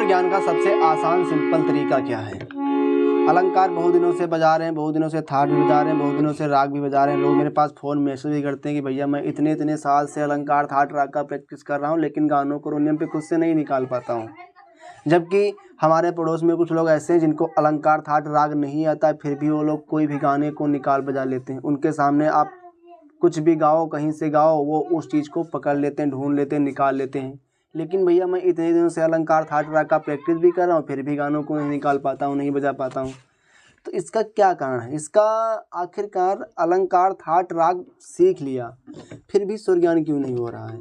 स्वर ज्ञान का सबसे आसान सिंपल तरीका क्या है? अलंकार बहुत दिनों से बजा रहे हैं, बहुत दिनों से थाट भी बजा रहे हैं, बहुत दिनों से राग भी बजा रहे हैं। लोग मेरे पास फ़ोन मैसेज भी करते हैं कि भैया मैं इतने इतने साल से अलंकार थाट राग का प्रैक्टिस कर रहा हूँ, लेकिन गानों को हारमोनियम पे खुद से नहीं निकाल पाता हूँ। जबकि हमारे पड़ोस में कुछ लोग ऐसे हैं जिनको अलंकार थाट राग नहीं आता है, फिर भी वो लोग कोई भी गाने को निकाल बजा लेते हैं। उनके सामने आप कुछ भी गाओ, कहीं से गाओ, वो उस चीज़ को पकड़ लेते हैं, ढूंढ लेते हैं, निकाल लेते हैं। लेकिन भैया मैं इतने दिनों से अलंकार थाट राग का प्रैक्टिस भी कर रहा हूँ, फिर भी गानों को नहीं निकाल पाता हूँ, नहीं बजा पाता हूँ। तो इसका क्या कारण है? इसका आखिरकार अलंकार थाट राग सीख लिया, फिर भी स्वर ज्ञान क्यों नहीं हो रहा है?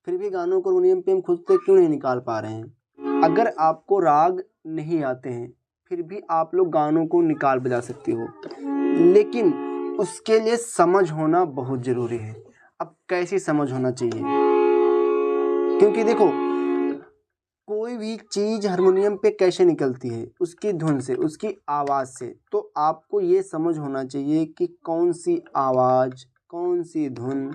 फिर भी गानों को हारमोनियम पे हम खुद से क्यों नहीं निकाल पा रहे हैं? अगर आपको राग नहीं आते हैं, फिर भी आप लोग गानों को निकाल बजा सकते हो, लेकिन उसके लिए समझ होना बहुत ज़रूरी है। अब कैसी समझ होना चाहिए? क्योंकि देखो, कोई भी चीज़ हारमोनियम पे कैसे निकलती है? उसकी धुन से, उसकी आवाज़ से। तो आपको ये समझ होना चाहिए कि कौन सी आवाज़, कौन सी धुन,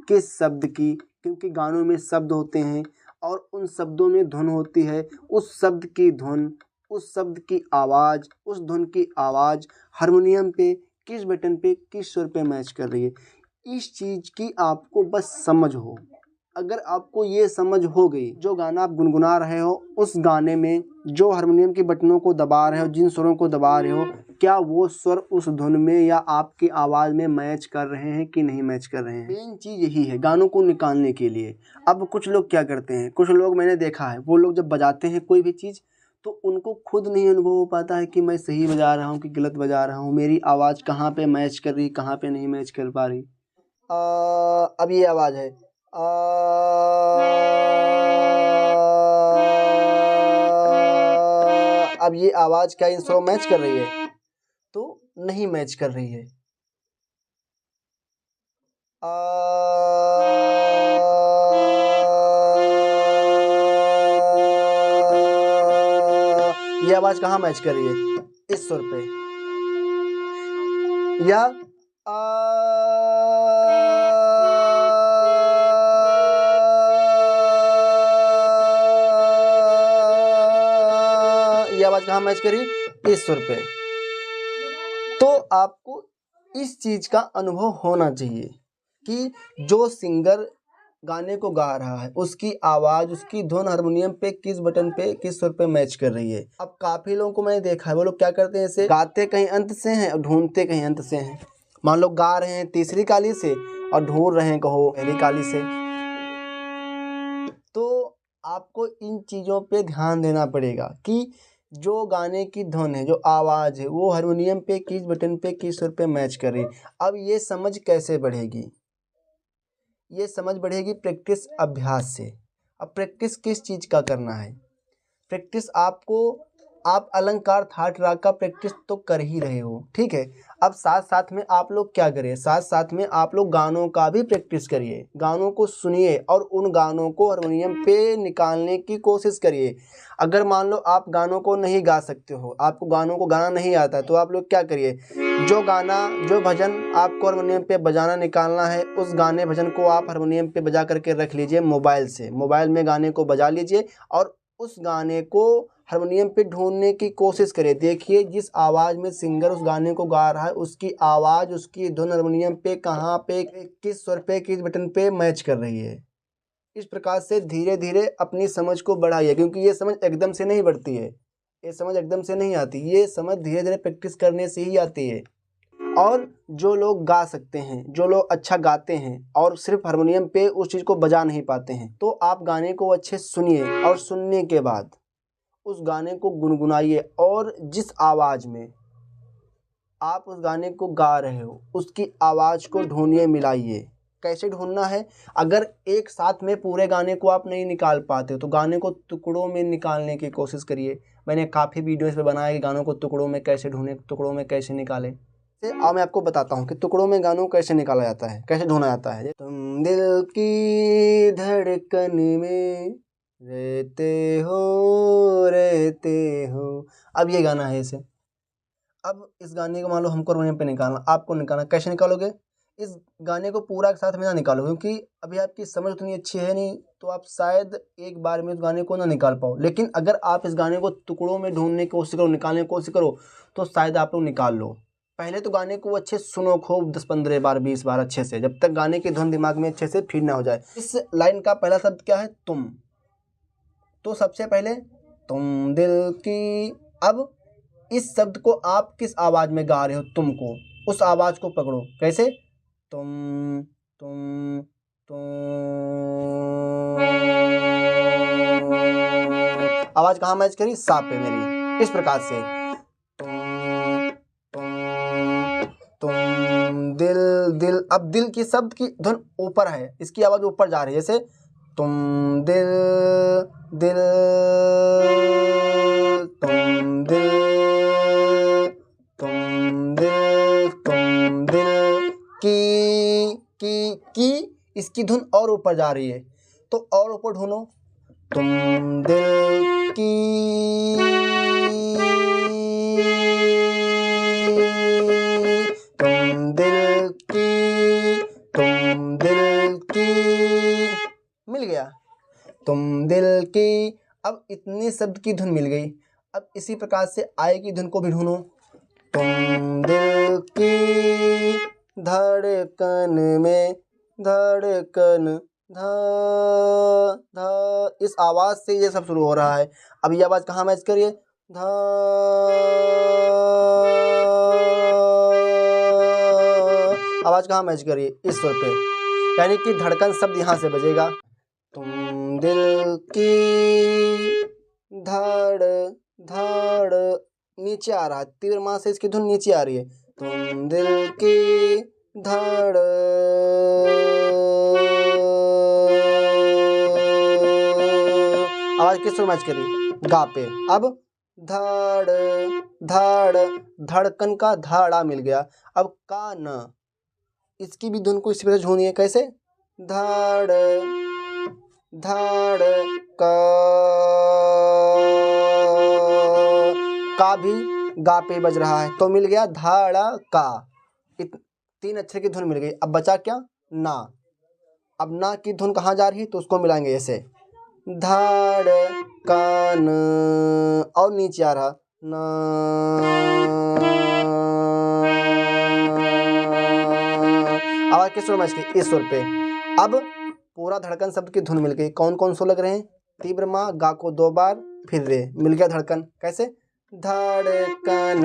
किस शब्द की, क्योंकि गानों में शब्द होते हैं और उन शब्दों में धुन होती है। उस शब्द की धुन, उस शब्द की आवाज़, उस धुन की आवाज़ हारमोनियम पे किस बटन पे, किस सुर पे मैच कर रही है, इस चीज़ की आपको बस समझ हो। अगर आपको ये समझ हो गई, जो गाना आप गुनगुना रहे हो उस गाने में जो हारमोनियम के बटनों को दबा रहे हो, जिन स्वरों को दबा रहे हो, क्या वो स्वर उस धुन में या आपकी आवाज़ में मैच कर रहे हैं कि नहीं मैच कर रहे हैं? मेन चीज़ यही है गानों को निकालने के लिए। अब कुछ लोग क्या करते हैं, कुछ लोग मैंने देखा है, वो लोग जब बजाते हैं कोई भी चीज़, तो उनको खुद नहीं अनुभव हो पाता है कि मैं सही बजा रहा हूँ कि गलत बजा रहा हूँ, मेरी आवाज़ कहाँ पे मैच कर रही, कहाँ पे नहीं मैच कर पा रही। अब ये आवाज़ है, अब ये आवाज़ क्या इन स्वरों मैच कर रही है? तो नहीं मैच कर रही है। ये आवाज़ कहाँ मैच कर रही है? इस सुर पे। या ये आवाज़ कहाँ मैच करी? इस सुर पे। तो आपको इस चीज़ का अनुभव होना चाहिए कि जो सिंगर गाने को गा रहा है उसकी आवाज़, उसकी धुन हारमोनियम पे किस बटन पे, किस सुर पे मैच कर रही है। अब काफ़ी लोगों को मैंने देखा है, वो लोग क्या करते हैं, ऐसे गाते कहीं अंत से हैं और ढूंढते कहीं अंत से हैं। मान लो गा रहे हैं तीसरी काली से और ढूंढ रहे हैं कहो पहली काली से। तो आपको इन चीज़ों पे ध्यान देना पड़ेगा कि जो गाने की धुन है, जो आवाज़ है, वो हारमोनियम पे किस बटन पे, किस सुर पे मैच कर रही है। अब ये समझ कैसे बढ़ेगी? ये समझ बढ़ेगी प्रैक्टिस, अभ्यास से। अब प्रैक्टिस किस चीज़ का करना है? प्रैक्टिस आपको, आप अलंकार थाट राग का प्रैक्टिस तो कर ही रहे हो, ठीक है। अब साथ साथ में आप लोग क्या करिए, साथ साथ में आप लोग गानों का भी प्रैक्टिस करिए, गानों को सुनिए और उन गानों को हारमोनियम पे निकालने की कोशिश करिए। अगर मान लो आप गानों को नहीं गा सकते हो, आपको गानों को गाना नहीं आता है, तो आप लोग क्या करिए, जो गाना, जो भजन आपको हारमोनियम पे बजाना निकालना है, उस गाने भजन को आप हारमोनियम पे बजा करके रख लीजिए मोबाइल से। मोबाइल में गाने को बजा लीजिए और उस गाने को हारमोनियम पे ढूंढने की कोशिश करें। देखिए जिस आवाज़ में सिंगर उस गाने को गा रहा है, उसकी आवाज़, उसकी धुन हारमोनियम पे कहाँ पे, किस स्वर पे, किस बटन पे मैच कर रही है। इस प्रकार से धीरे धीरे अपनी समझ को बढ़ाइए, क्योंकि ये समझ एकदम से नहीं बढ़ती है, ये समझ एकदम से नहीं आती, ये समझ धीरे धीरे प्रैक्टिस करने से ही आती है। और जो लोग गा सकते हैं, जो लोग अच्छा गाते हैं और सिर्फ हारमोनियम पे उस चीज़ को बजा नहीं पाते हैं, तो आप गाने को अच्छे सुनिए और सुनने के बाद उस गाने को गुनगुनाइए और जिस आवाज़ में आप उस गाने को गा रहे हो उसकी आवाज़ को ढूंढिए, मिलाइए। कैसे ढूंढना है? अगर एक साथ में पूरे गाने को आप नहीं निकाल पाते हो तो गाने को टुकड़ों में निकालने की कोशिश करिए। मैंने काफ़ी वीडियोस पे बनाया कि गानों को टुकड़ों में कैसे ढूंढें, टुकड़ों में कैसे निकालें। अब मैं आपको बताता हूँ कि टुकड़ों में गानों को कैसे निकाला जाता है, कैसे ढूंढा जाता है। तुम दिल की धड़कन में रहते हो। अब ये गाना है इसे। अब इस गाने को मान लो हमको हारमोनियम पे निकालना, आपको निकालना, कैसे निकालोगे? इस गाने को पूरा एक साथ में ना निकालो, क्योंकि अभी आपकी समझ उतनी अच्छी है नहीं, तो आप शायद एक बार में उस गाने को ना निकाल पाओ। लेकिन अगर आप इस गाने को टुकड़ों में ढूंढने की कोशिश करो, निकालने की कोशिश करो, तो शायद आप लोग निकाल लो। पहले तो गाने को अच्छे से सुनो खूब 10-15 बार 20 बार अच्छे से, जब तक गाने की धुन दिमाग में अच्छे से फीड ना हो जाए। इस लाइन का पहला शब्द क्या है? तुम। तो सबसे पहले तुम दिल की, अब इस शब्द को आप किस आवाज में गा रहे हो? तुम को, उस आवाज को पकड़ो। कैसे? तुम तुम तुम। आवाज कहाँ मैच करी? सा पे मेरी। इस प्रकार से तुम दिल दिल। अब दिल की शब्द की धुन ऊपर है, इसकी आवाज ऊपर जा रही है, जैसे तुम दिल दिल, तुम दिल तुम दिल तुम दिल की इसकी धुन और ऊपर जा रही है, तो और ऊपर ढूंढो। तुम दिल की, तुम दिल की, तुम दिल की। मिल गया? तुम दिल की। अब इतने शब्द की धुन मिल गई। अब इसी प्रकार से आय की धुन को भी ढूंढो। तुम दिल की धड़कन में, धड़कन धा धा, इस आवाज से ये सब शुरू हो रहा है। अब ये आवाज कहाँ मैच करिए? धा। आवाज कहाँ मैच करिए? इस स्वर पे, यानी कि धड़कन शब्द यहाँ से बजेगा। तुम दिल की धड़ धड़, नीचे आ रहा है, तीव्र माँ से इसकी धुन नीचे आ रही है। तुम दिल की धड़, आवाज किस पर मैच करी? गा पे। अब धड़ धड़, धड़कन का धाड़ा मिल गया। अब का न, इसकी भी धुन को इसी तरह ढूंढिए। कैसे? धड़ धड़ का भी गा पे बज रहा है, तो मिल गया धाड़ा का। 3 अक्षर की धुन मिल गई। अब बचा क्या? ना। अब ना की धुन कहाँ जा रही है? तो उसको मिलाएंगे ऐसे, धड़ कान, और नीचे आ रहा ना। आवाज किस सुर में? इस सुर पे। अब पूरा धड़कन शब्द की धुन मिल गई। कौन कौन सो लग रहे हैं? तीव्र माँ, गा को 2 बार, फिर रे, मिल गया धड़कन। कैसे? धड़कन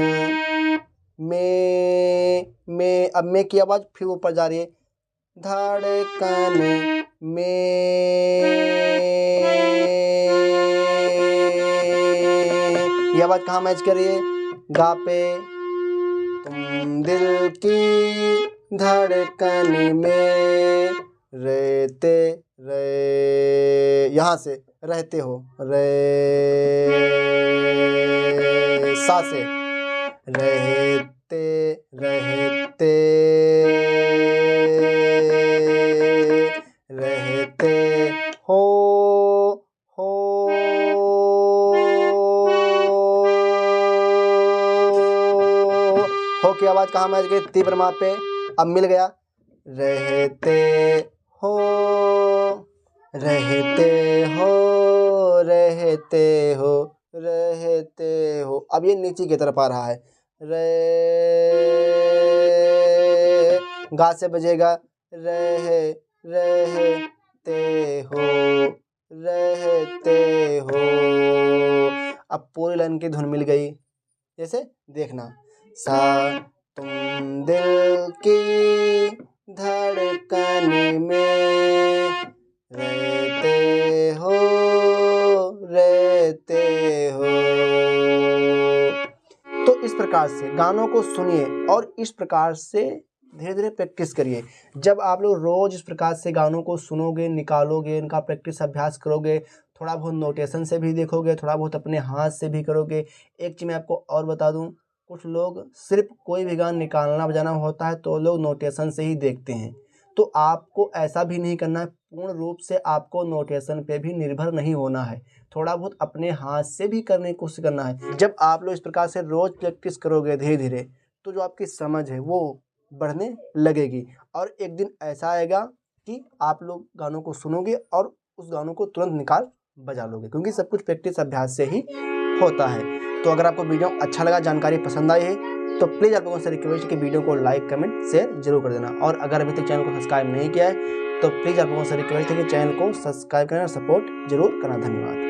में, अब में की आवाज फिर ऊपर जा रही है। धड़कन में, ये आवाज कहाँ मैच कर रही है? गा पे। तुम दिल की धड़कन में रहते रहे, यहाँ से रहते हो, रे सा से, रहते रहते रहते हो की आवाज कहाँ मैच गई? तीव्र माँ पे। अब मिल गया रहते हो रहते हो रहते हो रहते हो। अब ये नीचे की तरफ आ रहा है। रे, गा से बजेगा रहते हो रहते हो। अब पूरी लाइन की धुन मिल गई। जैसे देखना, सा तुम दिल की धड़कन में रहते हो रहते हो। तो इस प्रकार से गानों को सुनिए और इस प्रकार से धीरे धीरे प्रैक्टिस करिए। जब आप लोग रोज इस प्रकार से गानों को सुनोगे, निकालोगे, इनका प्रैक्टिस अभ्यास करोगे, थोड़ा बहुत नोटेशन से भी देखोगे, थोड़ा बहुत अपने हाथ से भी करोगे। एक चीज़ मैं आपको और बता दूं, कुछ लोग सिर्फ कोई भी गाना निकालना बजाना होता है तो लोग नोटेशन से ही देखते हैं। तो आपको ऐसा भी नहीं करना है, पूर्ण रूप से आपको नोटेशन पे भी निर्भर नहीं होना है, थोड़ा बहुत अपने हाथ से भी करने की कोशिश करना है। जब आप लोग इस प्रकार से रोज प्रैक्टिस करोगे धीरे धीरे, तो जो आपकी समझ है वो बढ़ने लगेगी। और एक दिन ऐसा आएगा कि आप लोग गानों को सुनोगे और उस गानों को तुरंत निकाल बजा लोगे, क्योंकि सब कुछ प्रैक्टिस अभ्यास से ही होता है। तो अगर आपको वीडियो अच्छा लगा, जानकारी पसंद आई है, तो प्लीज़ आप लोगों से रिक्वेस्ट है कि वीडियो को लाइक, कमेंट, शेयर जरूर कर देना। और अगर अभी तक चैनल को सब्सक्राइब नहीं किया है तो प्लीज़ आप लोगों से रिक्वेस्ट है कि चैनल को सब्सक्राइब करना और सपोर्ट जरूर करना। धन्यवाद।